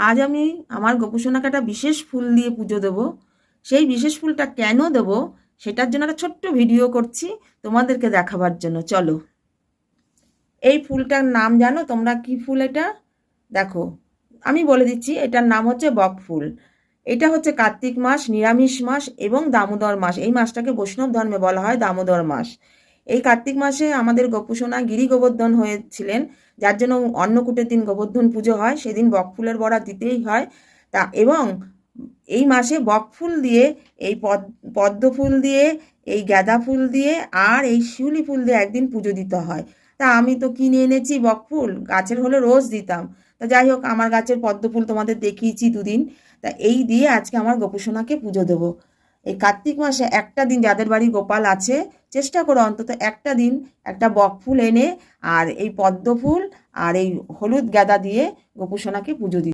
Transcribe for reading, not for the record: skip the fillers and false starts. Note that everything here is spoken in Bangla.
আজ আমি আমার গোপুসোনাকে একটা বিশেষ ফুল দিয়ে পুজো দেব। সেই বিশেষ ফুলটা কেন দেব সেটার জন্য একটা ছোট্ট ভিডিও করছি তোমাদেরকে দেখাবার জন্য। চলো, এই ফুলটার নাম জানো তোমরা? কি ফুল এটা? দেখো, আমি বলে দিচ্ছি, এটার নাম হচ্ছে বক ফুল। এটা হচ্ছে কার্তিক মাস, নিরামিষ মাস এবং দামোদর মাস। এই মাসটাকে বৈষ্ণব ধর্মে বলা হয় দামোদর মাস। এই কার্তিক মাসে আমাদের গোপুসোনা গিরি গোবর্ধন হয়েছিলেন, যার জন্য অন্নকূটের দিন গোবর্ধন পুজো হয়। সেদিন বক ফুলের বড়া দিতেই হয়। তা এবং এই মাসে বক ফুল দিয়ে, এই পদ্ম ফুল দিয়ে, এই গাঁদা ফুল দিয়ে আর এই শিউলি ফুল দিয়ে একদিন পুজো দিতে হয়। তা আমি তো কিনে এনেছি বক ফুল, গাছের হলে রোজ দিতাম। তা যাই হোক, আমার গাছের পদ্ম ফুল তোমাদের দেখিয়েছি দুদিন। তা এই দিয়ে আজকে আমার গোপুসোনাকে পুজো দেবো। এই কার্তিক মাসে একটা দিন যাদের বাড়ি গোপাল আছে, চেষ্টা করো অন্তত একটা দিন একটা বক ফুল এনে আর এই পদ্ম ফুল আর এই হলুদ গাঁদা দিয়ে গোপুসোনাকে পুজো দিতে।